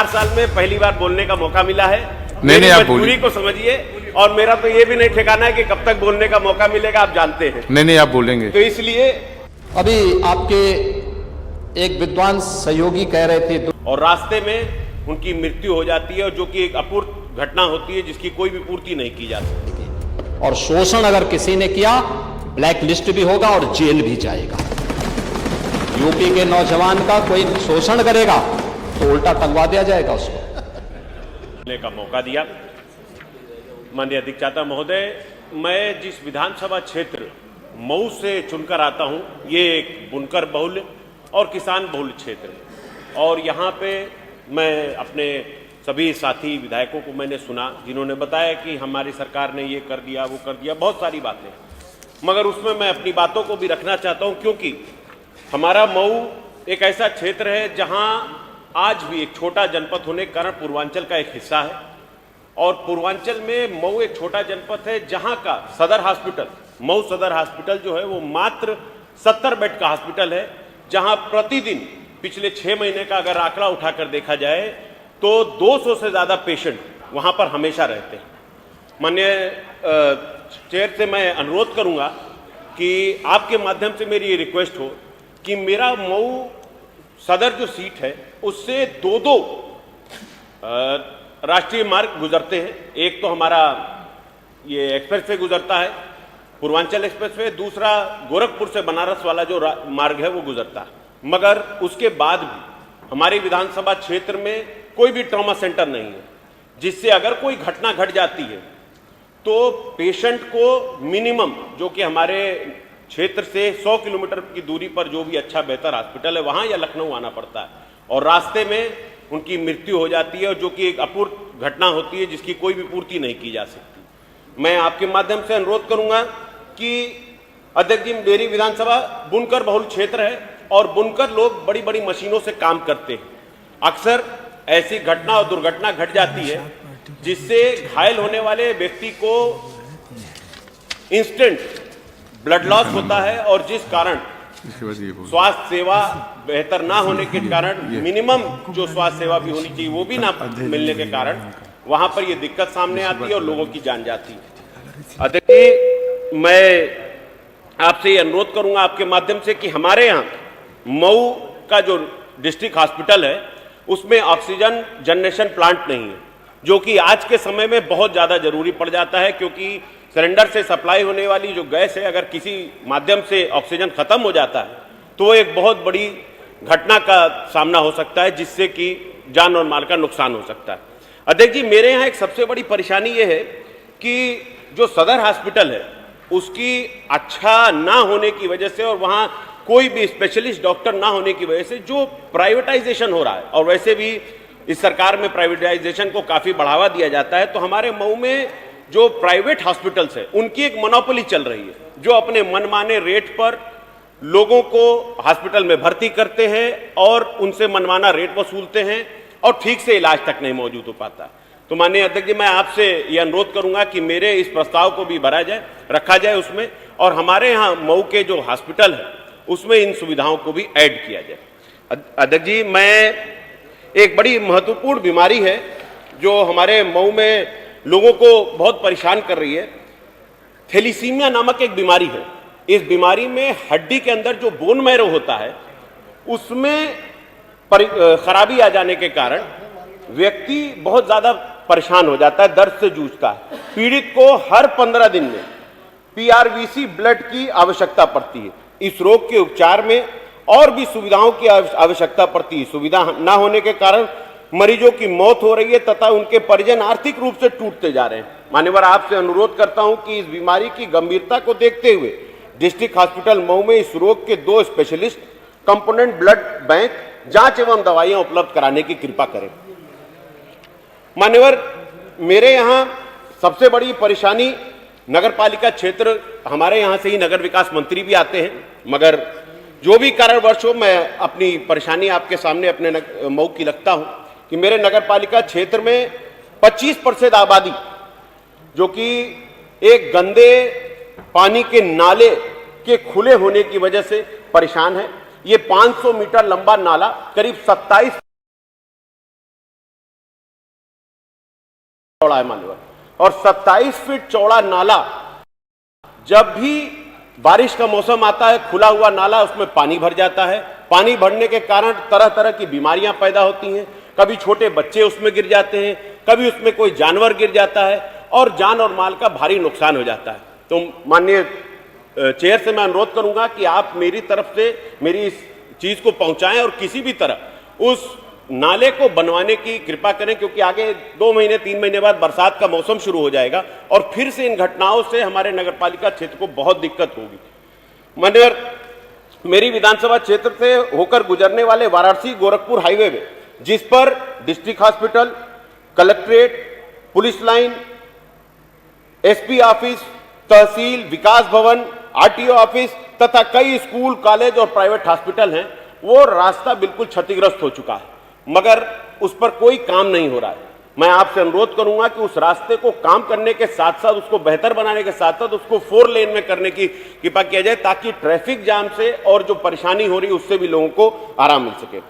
4 साल में पहली बार बोलने का मौका मिला है। नहीं आप मजबूरी को समझिए, और मेरा तो ये भी नहीं ठिकाना है कि कब तक बोलने का मौका मिलेगा, आप जानते हैं। नहीं आप बोलेंगे। तो इसलिए अभी आपके एक विद्वान सहयोगी कह रहे थे और रास्ते में उनकी मृत्यु हो जाती है, और जो कि एक अपूर्व घटना होती है जिसकी कोई भी पूर्ति नहीं की जा सकती। और शोषण अगर किसी ने किया ब्लैक लिस्ट भी होगा और जेल भी जाएगा। यूपी के नौजवान का कोई शोषण करेगा तो उल्टा टंगवा दिया जाएगा उसको। का मौका दिया। माननीय अध्यक्षता महोदय, मैं जिस विधानसभा क्षेत्र मऊ से चुनकर आता हूं, ये एक बुनकर बहुल और किसान बहुल क्षेत्र है, और यहाँ पे मैं अपने सभी साथी विधायकों को मैंने सुना जिन्होंने बताया कि हमारी सरकार ने ये कर दिया, वो कर दिया, बहुत सारी बातें, मगर उसमें मैं अपनी बातों को भी रखना चाहता हूं, क्योंकि हमारा मऊ एक ऐसा क्षेत्र है जहां आज भी एक छोटा जनपद होने के कारण पूर्वांचल का एक हिस्सा है, और पूर्वांचल में मऊ एक छोटा जनपद है जहां का सदर हॉस्पिटल, मऊ सदर हॉस्पिटल जो है वो मात्र 70 बेड का हॉस्पिटल है, जहां प्रतिदिन पिछले 6 महीने का अगर आंकड़ा उठाकर देखा जाए तो 200 से ज्यादा पेशेंट वहां पर हमेशा रहते हैं। माननीय चेयर से मैं अनुरोध करूंगा कि आपके माध्यम से मेरी ये रिक्वेस्ट हो कि मेरा मऊ सदर जो सीट है उससे दो राष्ट्रीय मार्ग गुजरते हैं। एक तो हमारा ये एक्सप्रेसवे गुजरता है, पूर्वांचल एक्सप्रेसवे, दूसरा गोरखपुर से बनारस वाला जो मार्ग है वो गुजरता है, मगर उसके बाद भी हमारे विधानसभा क्षेत्र में कोई भी ट्रॉमा सेंटर नहीं है, जिससे अगर कोई घटना घट जाती है तो पेशेंट को मिनिमम, जो कि हमारे क्षेत्र से 100 किलोमीटर की दूरी पर जो भी अच्छा बेहतर हॉस्पिटल है वहां या लखनऊ आना पड़ता है, और रास्ते में उनकी मृत्यु हो जाती है, जो कि एक अपूर्व घटना होती है जिसकी कोई भी पूर्ति नहीं की जा सकती। मैं आपके माध्यम से अनुरोध करूंगा कि अध्यक्ष जी, मेरी विधानसभा बुनकर बहुल क्षेत्र है और बुनकर लोग बड़ी बड़ी मशीनों से काम करते हैं। अक्सर ऐसी घटना और दुर्घटना घट जाती है जिससे घायल होने वाले व्यक्ति को इंस्टेंट ब्लड लॉस होता है, और जिस कारण स्वास्थ्य सेवा बेहतर ना होने के कारण, मिनिमम जो स्वास्थ्य सेवा भी होनी चाहिए वो भी ना मिलने के कारण वहां पर ये दिक्कत सामने आती है और लोगों की जान जाती है। अध्यक्ष जी, मैं आपसे ये अनुरोध करूंगा आपके माध्यम से कि हमारे यहाँ मऊ का जो डिस्ट्रिक्ट हॉस्पिटल है उसमें ऑक्सीजन जनरेशन प्लांट नहीं है, जो कि आज के समय में बहुत ज्यादा जरूरी पड़ जाता है, क्योंकि सिलेंडर से सप्लाई होने वाली जो गैस है, अगर किसी माध्यम से ऑक्सीजन खत्म हो जाता है तो एक बहुत बड़ी घटना का सामना हो सकता है, जिससे कि जान और माल का नुकसान हो सकता है। अध्यक्ष जी, मेरे यहाँ एक सबसे बड़ी परेशानी ये है कि जो सदर हॉस्पिटल है उसकी अच्छा ना होने की वजह से, और वहाँ कोई भी स्पेशलिस्ट डॉक्टर ना होने की वजह से जो प्राइवेटाइजेशन हो रहा है, और वैसे भी इस सरकार में प्राइवेटाइजेशन को काफी बढ़ावा दिया जाता है, तो हमारे मऊ में जो प्राइवेट हॉस्पिटल्स है उनकी एक मोनोपोली चल रही है, जो अपने मनमाने रेट पर लोगों को हॉस्पिटल में भर्ती करते हैं और उनसे मनमाना रेट वसूलते हैं, और ठीक से इलाज तक नहीं मौजूद हो पाता। तो माननीय अध्यक्ष जी, मैं आपसे यह अनुरोध करूंगा कि मेरे इस प्रस्ताव को भी भरा जाए, रखा जाए उसमें, और हमारे यहाँ मऊ के जो हॉस्पिटल है उसमें इन सुविधाओं को भी ऐड किया जाए। अध्यक्ष जी, मैं एक बड़ी महत्वपूर्ण बीमारी है जो हमारे मऊ में लोगों को बहुत परेशान कर रही है, थैलीसीमिया नामक एक बीमारी है। इस बीमारी में हड्डी के अंदर जो बोन मैरो होता है उसमें खराबी आ जाने के कारण व्यक्ति बहुत ज्यादा परेशान हो जाता है, दर्द से जूझता है। पीड़ित को हर 15 दिन में पीआरवीसी ब्लड की आवश्यकता पड़ती है। इस रोग के उपचार में और भी सुविधाओं की आवश्यकता पड़ती है। सुविधा न होने के कारण मरीजों की मौत हो रही है तथा उनके परिजन आर्थिक रूप से टूटते जा रहे हैं। मान्यवर, आपसे अनुरोध करता हूं कि इस बीमारी की गंभीरता को देखते हुए डिस्ट्रिक्ट हॉस्पिटल मऊ में इस रोग के 2 स्पेशलिस्ट कंपोनेंट ब्लड बैंक जांच एवं दवाइयां उपलब्ध कराने की कृपा करें। मान्यवर, मेरे यहां सबसे बड़ी परेशानी नगर पालिका क्षेत्र, हमारे यहां से ही नगर विकास मंत्री भी आते हैं, मगर जो भी कारणवश हो, मैं अपनी परेशानी आपके सामने अपने मऊ की रखता हूं कि मेरे नगर पालिका क्षेत्र में 25% आबादी जो कि एक गंदे पानी के नाले के खुले होने की वजह से परेशान है। ये 500 मीटर लंबा नाला करीब 27 चौड़ा है मान्यवर, और 27 फीट चौड़ा नाला, जब भी बारिश का मौसम आता है खुला हुआ नाला, उसमें पानी भर जाता है। पानी भरने के कारण तरह तरह की बीमारियां पैदा होती हैं। कभी छोटे बच्चे उसमें गिर जाते हैं, कभी उसमें कोई जानवर गिर जाता है और जान और माल का भारी नुकसान हो जाता है। तो माननीय चेयर से मैं अनुरोध करूंगा कि आप मेरी तरफ से मेरी इस चीज को पहुंचाएं और किसी भी तरह उस नाले को बनवाने की कृपा करें, क्योंकि आगे 2 महीने 3 महीने बाद बरसात का मौसम शुरू हो जाएगा और फिर से इन घटनाओं से हमारे नगरपालिका क्षेत्र को बहुत दिक्कत होगी। माननीय, मेरी विधानसभा क्षेत्र से होकर गुजरने वाले वाराणसी गोरखपुर हाईवे में, जिस पर district hospital, collectorate, police line, SP office, tehsil, Vikas Bhavan, RTO office तथा कई स्कूल, कॉलेज और प्राइवेट हॉस्पिटल हैं, वो रास्ता बिल्कुल क्षतिग्रस्त हो चुका है, मगर उस पर कोई काम नहीं हो रहा है। मैं आपसे अनुरोध करूंगा कि उस रास्ते को काम करने के साथ साथ, उसको बेहतर बनाने के साथ साथ उसको 4 लेन में करने की कृपा किया जाए, ताकि ट्रैफिक जाम से और जो परेशानी हो रही है उससे भी लोगों को आराम मिल सके।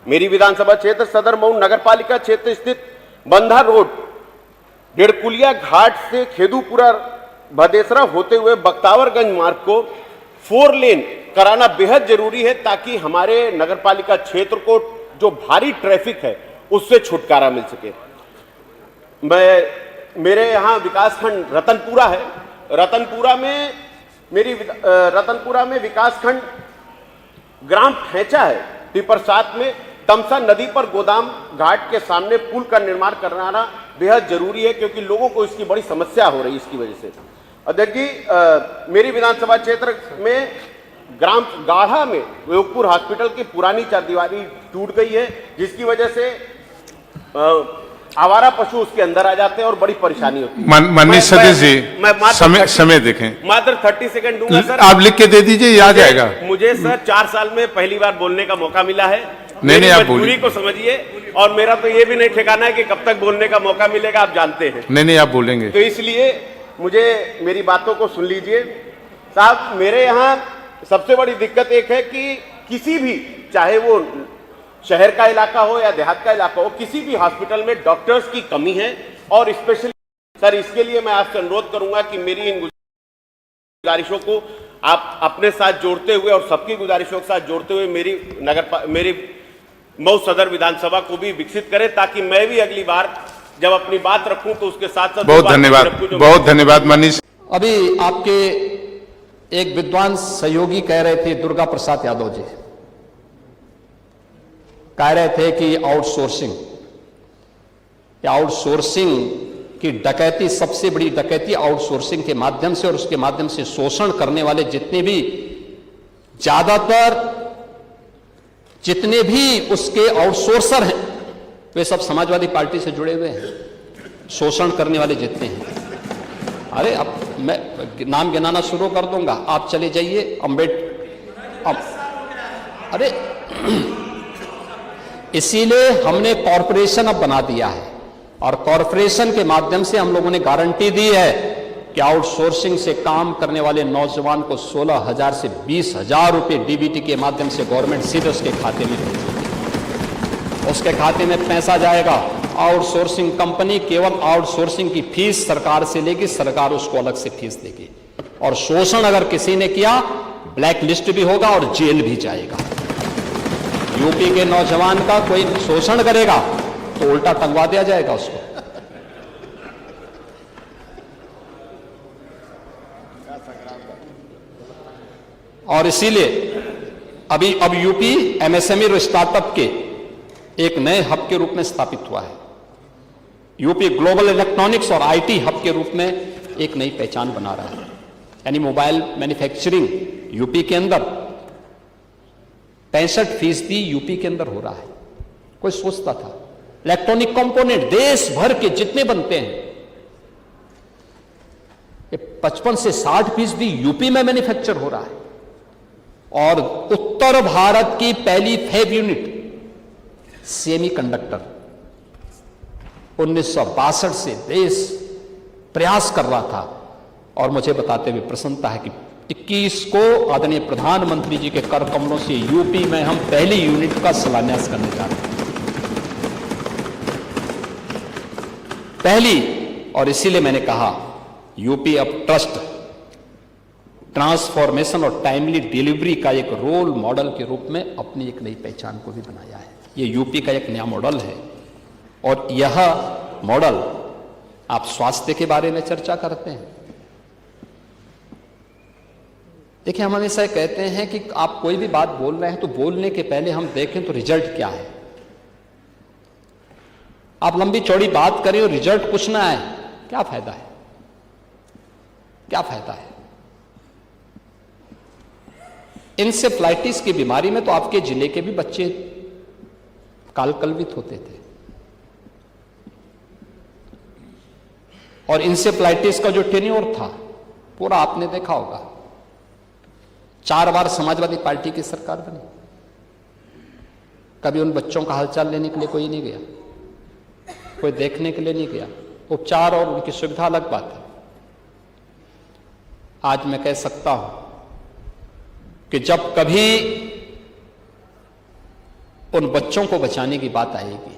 मेरी विधानसभा क्षेत्र सदर मऊ नगरपालिका क्षेत्र स्थित बंधा रोड, डेढ़कुलिया घाट से खेदूपुरा भदेसरा होते हुए बख्तावरगंज मार्ग को 4 लेन कराना बेहद जरूरी है, ताकि हमारे नगरपालिका क्षेत्र को जो भारी ट्रैफिक है उससे छुटकारा मिल सके। मेरे यहाँ विकासखंड रतनपुरा है। रतनपुरा में विकासखंड ग्राम ठेचा है। टिपर 7 में तमसा नदी पर गोदाम घाट के सामने पुल का निर्माण कराना बेहद जरूरी है, क्योंकि लोगों को इसकी बड़ी समस्या हो रही है इसकी वजह से। अध्यक्ष जी, मेरी विधानसभा क्षेत्र में ग्राम गाढ़ा में योगपुर हॉस्पिटल की पुरानी चारदीवारी टूट गई है, जिसकी वजह से आवारा पशु उसके अंदर आ जाते हैं और बड़ी परेशानी होती है। माननीय सदस्य जी, समय देखें। मात्र 30 सेकंड दूंगा सर। आप लिख के दे दीजिए, याद आएगा। मुझे सर 4 साल में पहली बार बोलने का मौका मिला है। नहीं, आप मजबूरी को समझिए, और मेरा तो ये भी नहीं ठिकाना है कि कब तक बोलने का मौका मिलेगा, आप जानते हैं। नहीं, आप बोलेंगे। तो इसलिए मुझे मेरी बातों को सुन लीजिए साहब। मेरे यहाँ सबसे बड़ी दिक्कत एक है कि किसी भी, चाहे वो शहर का इलाका हो या देहात का इलाका हो, किसी भी हॉस्पिटल में डॉक्टर्स की कमी है। और स्पेशली सर, इसके लिए मैं आपसे अनुरोध करूंगा कि मेरी इन गुजारिशों को आप अपने साथ जोड़ते हुए और सबकी गुजारिशों के साथ जोड़ते हुए मेरी मऊ सदर विधानसभा को भी विकसित करें, ताकि मैं भी अगली बार जब अपनी बात रखूं तो उसके साथ साथ बहुत धन्यवाद माननीय। अभी आपके एक विद्वान सहयोगी कह रहे थे, दुर्गा प्रसाद यादव जी कह रहे थे कि आउटसोर्सिंग की डकैती, सबसे बड़ी डकैती आउटसोर्सिंग के माध्यम से, और उसके माध्यम से शोषण करने वाले जितने भी उसके आउटसोर्सर हैं, वे सब समाजवादी पार्टी से जुड़े हुए हैं। शोषण करने वाले जितने हैं, अरे अब मैं नाम गिनाना शुरू कर दूंगा, आप चले जाइए। अरे इसीलिए हमने कॉरपोरेशन अब बना दिया है, और कॉरपोरेशन के माध्यम से हम लोगों ने गारंटी दी है कि आउटसोर्सिंग से काम करने वाले नौजवान को 16,000 से 20,000 रुपए डीबीटी के माध्यम से गवर्नमेंट सीधे उसके खाते में भेजेगी। उसके खाते में पैसा जाएगा। आउटसोर्सिंग कंपनी केवल आउटसोर्सिंग की फीस सरकार से लेगी, सरकार उसको अलग से फीस देगी। और शोषण अगर किसी ने किया, ब्लैक लिस्ट भी होगा और जेल भी जाएगा। यूपी के नौजवान का कोई शोषण करेगा तो उल्टा टंगवा दिया जाएगा उसको। और इसीलिए अब यूपी एमएसएमई और स्टार्टअप के एक नए हब के रूप में स्थापित हुआ है। यूपी ग्लोबल इलेक्ट्रॉनिक्स और आईटी हब के रूप में एक नई पहचान बना रहा है। यानी मोबाइल मैन्युफैक्चरिंग यूपी के अंदर 65% यूपी के अंदर हो रहा है। कोई सोचता था इलेक्ट्रॉनिक कंपोनेंट देश भर के जितने बनते हैं, ये 55 से 60% यूपी में मैन्युफैक्चर हो रहा है। और उत्तर भारत की पहली फैब यूनिट सेमीकंडक्टर 1962 से देश प्रयास कर रहा था। और मुझे बताते हुए प्रसन्नता है कि 21 को आदरणीय प्रधानमंत्री जी के कर कमलों से यूपी में हम पहली यूनिट का शिलान्यास करने जा रहे हैं। पहली और इसीलिए मैंने कहा यूपी अब ट्रस्ट, ट्रांसफॉर्मेशन और टाइमली डिलीवरी का एक रोल मॉडल के रूप में अपनी एक नई पहचान को भी बनाया है। ये यूपी का एक नया मॉडल है। और यह मॉडल, आप स्वास्थ्य के बारे में चर्चा करते हैं। देखिए, हम हमेशा कहते हैं कि आप कोई भी बात बोल रहे हैं तो बोलने के पहले हम देखें तो रिजल्ट क्या है। आप लंबी चौड़ी बात करें और रिजल्ट कुछ ना आए, क्या फायदा है? क्या फायदा है? इंसेफ्लाइटिस की बीमारी में तो आपके जिले के भी बच्चे कालकलवित होते थे। और इंसेफ्लाइटिस का जो टेन्योर था पूरा आपने देखा होगा। 4 बार समाजवादी पार्टी की सरकार बनी, कभी उन बच्चों का हालचाल लेने के लिए कोई नहीं गया, कोई देखने के लिए नहीं गया। उपचार और उनकी सुविधा अलग बात है। आज मैं कह सकता हूं कि जब कभी उन बच्चों को बचाने की बात आएगी